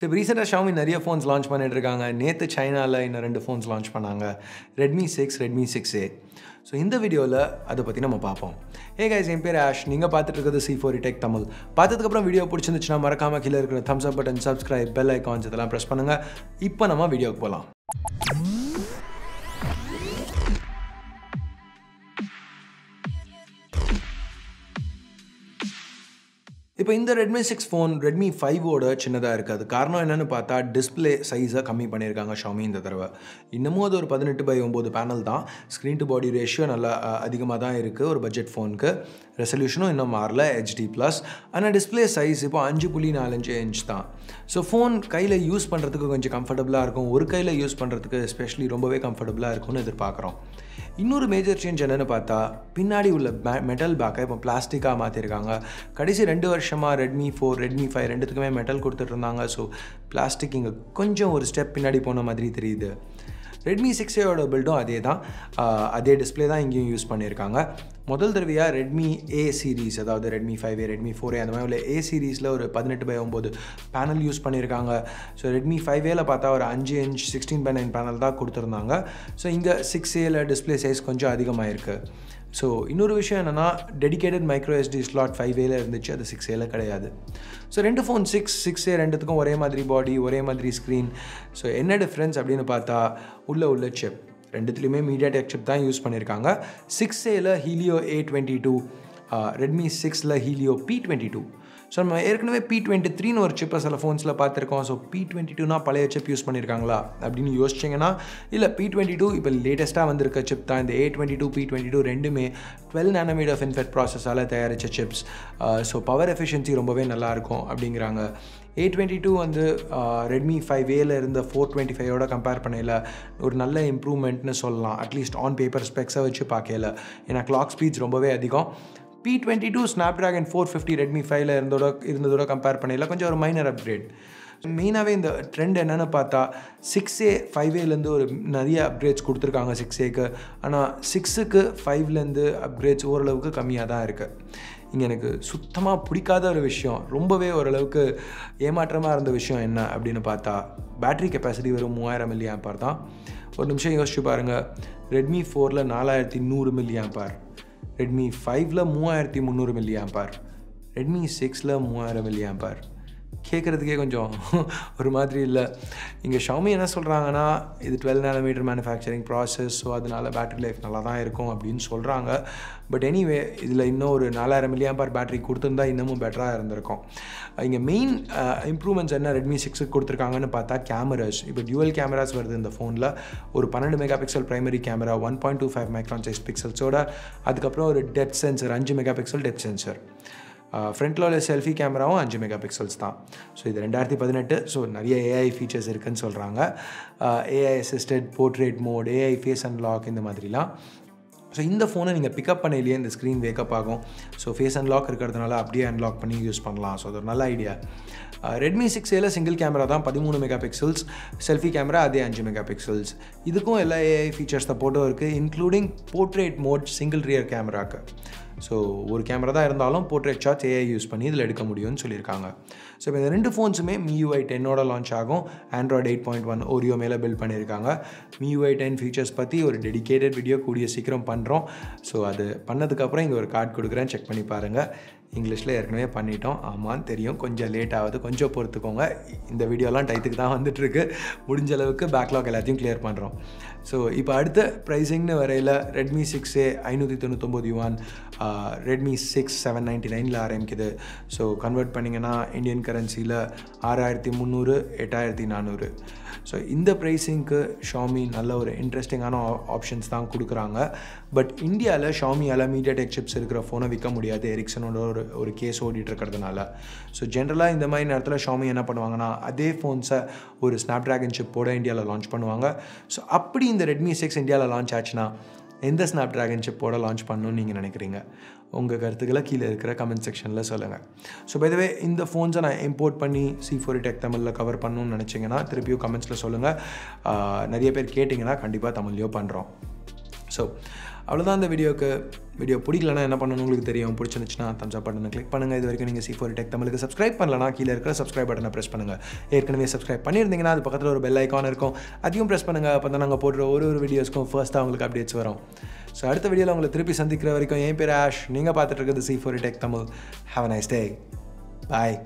So recently Xiaomi நிறைய phones launch பண்ணிட்டு இருக்காங்க. நேத்து சைனால இன்னும் 2 phones launch பண்ணாங்க. Redmi 6, Redmi 6A. So இந்த வீடியோல அத பத்தி நம்ம பாப்போம். Hey guys, என் பேர் ஆஷ். நீங்க பார்த்துட்டு இருக்கிறது C4 Tech தமிழ். பார்த்ததுக்கு அப்புறம் வீடியோ பிடிச்சிருந்துச்சுனா மறக்காம கீழ இருக்கிற thumbs up button, subscribe, bell icons இதெல்லாம் press பண்ணுங்க. இப்போ நம்ம வீடியோக்கு போலாம். இப்போ இந்த Redmi 6 ஃபோன் Redmi 5 ஓட சின்னதா இருக்கு. அது காரணம் என்னன்னு பார்த்தா டிஸ்ப்ளே சைஸை கம்மி பண்ணியிருக்காங்க Xiaomi இந்த தடவை. இன்னமும் அது ஒரு 18:9 பேனல் தான். ஸ்க்ரீன் டு பாடி ரேஷியோ நல்லா அதிகமாக தான் இருக்குது ஒரு பட்ஜெட் ஃபோனுக்கு. ரெசல்யூஷனும் இன்னும் மாறல HD+. ஆனால் டிஸ்ப்ளே சைஸ் இப்போ 5.45 இன்ச் தான். ஸோ ஃபோன் கையில் யூஸ் பண்ணுறதுக்கு கொஞ்சம் கம்ஃபர்டபுளாக இருக்கும். ஒரு கையில் யூஸ் பண்ணுறதுக்கு எஸ்பெஷலி ரொம்பவே கம்ஃபர்டபுளாக இருக்கும்னு எதிர்பார்க்குறோம். இன்னொரு மேஜர் சேஞ்ச் என்னென்னு பார்த்தா பின்னாடி உள்ள மெட்டல் பேக்கை இப்போ பிளாஸ்டிக்காக மாற்றிருக்காங்க. கடைசி 2 வருஷமாக Redmi 4, Redmi 5 ரெண்டுத்துக்குமே மெட்டல் கொடுத்துட்டு இருந்தாங்க. ஸோ பிளாஸ்டிக் இங்கே கொஞ்சம் ஒரு ஸ்டெப் பின்னாடி போன மாதிரி தெரியுது. Redmi 6A பில்டும் அதே தான், அதே டிஸ்பிளே தான் இங்கேயும் யூஸ் பண்ணியிருக்காங்க. முதல் தடவையாக Redmi A சீரீஸ், அதாவது Redmi 5A, Redmi 4A அந்த மாதிரி உள்ள A சீரீஸில் ஒரு 18:9 பேனல் யூஸ் பண்ணியிருக்காங்க. ஸோ Redmi 5Aல பார்த்தா ஒரு 5 இன்ச் 16:9 பேனல் தான் கொடுத்துருந்தாங்க. ஸோ இங்கே 6Aல டிஸ்பிளே சைஸ் கொஞ்சம் அதிகமாக இருக்குது. ஸோ இன்னொரு விஷயம் என்னென்னா டெடிகேட்டட் மைக்ரோ SD ஸ்லாட் 5Aல இருந்துச்சு, அது 6Aல கிடையாது. ஸோ ரெண்டு ஃபோன் 6A ரெண்டுத்துக்கும் ஒரே மாதிரி பாடி, ஒரே மாதிரி ஸ்க்ரீன். ஸோ என்ன டிஃப்ரென்ஸ் அப்படின்னு பார்த்தா உள்ள சிப் ரெண்டுத்துலேயுமே Mediatek சிப் தான் யூஸ் பண்ணியிருக்காங்க. 6Aல Helio A22, Redmi 6ல Helio P22. So நம்ம ஏற்கனவே P23ன்னு ஒரு சிப்பை சில ஃபோன்ஸில் பார்த்துருக்கோம். ஸோ P22னா பழைய சிப் யூஸ் பண்ணியிருக்காங்களா அப்படின்னு யோசிச்சிங்கன்னா இல்லை, P22 இப்போ லேட்டஸ்ட்டாக வந்திருக்க சிப் தான். இந்த A22, P22 ரெண்டுமே 12 nm FinFET ப்ராசஸால் தயாரித்த சிப்ஸ். ஸோ பவர் எஃபிஷியன்சி ரொம்பவே நல்லாயிருக்கும் அப்படிங்கிறாங்க. A22 வந்து Redmi 5Aல இருந்த 425 கம்பேர் பண்ணல ஒரு நல்ல இம்ப்ரூவ்மெண்ட்னு சொல்லலாம். அட்லீஸ்ட் ஆன் பேப்பர் ஸ்பெக்ஸை வச்சு பார்க்கல, ஏன்னா கிளாக் ஸ்பீட்ஸ் ரொம்பவே அதிகம். P22 Snapdragon 450 Redmi 5ல இருந்ததோட கம்பேர் பண்ணல கொஞ்சம் ஒரு மைனர் அப்கிரேட். மெயினாகவே இந்த ட்ரெண்ட் என்னென்னு பார்த்தா 6A 5Aலேருந்து ஒரு நிறைய அப்கிரேட்ஸ் கொடுத்துருக்காங்க 6Aக்கு. ஆனால் 6க்கு 5லேருந்து அப்கிரேட்ஸ் ஓரளவுக்கு கம்மியாக தான் இருக்குது. இங்கே எனக்கு சுத்தமாக பிடிக்காத ஒரு விஷயம், ரொம்பவே ஓரளவுக்கு ஏமாற்றமாக இருந்த விஷயம் என்ன அப்படின்னு பார்த்தா பேட்ரி கெப்பாசிட்டி வெறும் 3000 mAh தான். ஒரு நிமிஷம் யோசிச்சு பாருங்கள், Redmi 4ல 4100 mAh, Redmi 5ல 3300 mAh, Redmi 6ல 3000 mAh. கேட்குறதுக்கே கொஞ்சம் ஒரு மாதிரி இல்லை. இங்கே Xiaomi என்ன சொல்கிறாங்கன்னா இது 12 nm மேனுஃபேக்சரிங் ப்ராசஸ், ஸோ அதனால் பேட்டரி லைஃப் நல்லா தான் இருக்கும் அப்படின்னு சொல்கிறாங்க. பட் எனிவே இதில் இன்னும் ஒரு 4000 mAh பேட்டரி கொடுத்துருந்தா இன்னமும் பெட்டராக இருந்திருக்கும். இங்கே மெயின் இம்ப்ரூவ்மெண்ட்ஸ் என்ன Redmi 6க்கு கொடுத்துருக்காங்கன்னு பார்த்தா கேமராஸ். இப்போ டியூவல் கேமராஸ் வருது இந்த ஃபோனில். ஒரு 12 MP primary camera, 1.25 micron size பிக்சல்ஸோட, அதுக்கப்புறம் ஒரு depth sensor 5 MP depth sensor. ஃப்ரண்ட்டில் உள்ள செல்ஃபி கேமராவும் 5 MP தான். ஸோ இது 2018. ஸோ நிறைய AI ஃபீச்சர்ஸ் இருக்குதுன்னு சொல்கிறாங்க. AI assisted portrait mode, AI face unlock இந்த மாதிரிலாம். ஸோ இந்த ஃபோனை நீங்கள் பிக்கப் பண்ணலையே இந்த ஸ்க்ரீன் வேக்கப் ஆகும். ஸோ ஃபேஸ் அன்லாக் இருக்கிறதுனால அப்படியே அன்லாக் பண்ணி யூஸ் பண்ணலாம். ஸோ அது ஒரு நல்ல ஐடியா. Redmi 6Aல சிங்கிள் கேமரா தான் 13 MP, செல்ஃபி கேமரா அதே 5 MP. இதுக்கும் எல்லா AI ஃபீச்சர்ஸ் சப்போர்ட்டும் இருக்குது, including portrait mode single rear கேமராக்கு. ஸோ ஒரு கேமரா தான் இருந்தாலும் போர்ட்ரேட் ஷாட்ஸ் AI யூஸ் பண்ணி இதில் எடுக்க முடியும்னு சொல்லியிருக்காங்க. ஸோ இப்போ இந்த ரெண்டு ஃபோன்ஸுமே MIUI 10 லான்ச் ஆகும். Android 8.1 Oreo மேலே பில்ட் பண்ணியிருக்காங்க. MIUI 10 ஃபீச்சர்ஸ் பற்றி ஒரு டெடிகேட்டட் வீடியோ கூடிய சீக்கிரம் பண்ணுறோம். ஸோ அது பண்ணதுக்கப்புறம் இங்கே ஒரு கார்டு கொடுக்குறேன், செக் பண்ணி பாருங்கள். இங்கிலீஷில் ஏற்கனவே பண்ணிட்டோம், ஆமான்னு தெரியும், கொஞ்சம் லேட் ஆகுது, கொஞ்சம் பொறுத்துக்கோங்க. இந்த வீடியோலாம் டைத்துக்கு தான் வந்துட்டுருக்கு. முடிஞ்ச அளவுக்கு பேக்லாக் எல்லாத்தையும் கிளியர் பண்ணுறோம். ஸோ இப்போ அடுத்த ப்ரைஸிங்னு வரையில் Redmi 6A 599 yuan, Redmi 6 799ல் ஆரம்பிக்குது. ஸோ கன்வெர்ட் பண்ணிங்கன்னா இந்தியன் கரன்சியில் 6300, 8400. ஸோ இந்த ப்ரைஸிங்க்கு Xiaomi நல்ல ஒரு இன்ட்ரெஸ்டிங்கான ஆப்ஷன்ஸ் தான் கொடுக்குறாங்க. பட் இந்தியாவில் Xiaomiயால் Mediatek சிப்ஸ் இருக்கிற ஃபோனை விற்க முடியாது, எரிக்சனோட ஒரு கேஸ் ஓடிட்டு இருக்கிறதுனால. ஸோ ஜென்ரலாக இந்த மாதிரி நேரத்தில் Xiaomi என்ன பண்ணுவாங்கன்னா அதே ஃபோன்ஸை ஒரு ஸ்னாப்ட்ராகன் சிப்போட இந்தியாவில் லான்ச் பண்ணுவாங்க. ஸோ அப்படி இந்த Redmi 6 இந்தியாவில் லான்ச் ஆச்சுன்னா எந்த ஸ்னாப்ட்ராகன் சிப்போட லான்ச் பண்ணணும்னு நீங்கள் நினைக்கிறீங்க? உங்கள் கருத்துக்களை கீழே இருக்கிற கமெண்ட் செக்ஷனில் சொல்லுங்கள். ஸோ பை த வே இந்த ஃபோன்ஸை நான் இம்போர்ட் பண்ணி C4 Tech தமிழில் கவர் பண்ணணும்னு நினச்சிங்கன்னா திருப்பியும் கமெண்ட்ஸில் சொல்லுங்கள். நிறைய பேர் கேட்டிங்கன்னா கண்டிப்பாக தமிழ்லையோ பண்ணுறோம். ஸோ அவ்வளோதான் இந்த வீடியோ பிடிக்கலனா என்ன பண்ணணும் உங்களுக்கு தெரியும். பிடிச்சிருந்துச்சுன்னா தம்ஸ் அப் பட்டனை கிளிக் பண்ணுங்கள். இது வரைக்கும் நீங்கள் C4 Tech தமிழுக்கு சப்ஸ்கிரைப் பண்ணலனா கீழே இருக்கிற சப்ஸ்கிரைப் பட்டனை ப்ரெஸ் பண்ணுங்கள். ஏற்கனவே சப்ஸ்கிரைப் பண்ணியிருந்தீங்கன்னா அது பக்கத்தில் ஒரு பெல் ஐக்கான் இருக்கும், அதையும் ப்ரெஸ் பண்ணுங்கள். அப்போ தான் நாங்கள் போடுற ஒரு வீடியோஸ்க்கும் ஃபர்ஸ்ட்டாக உங்களுக்கு அப்டேட்ஸ் வரும். ஸோ அடுத்த வீடியோவில் உங்களை திருப்பி சந்திக்கிற வரைக்கும் என் பேர் ஆஷ், நீங்கள் பார்த்துட்டு இருக்கிறது C4 Tech Tamil. Have a nice day. Bye.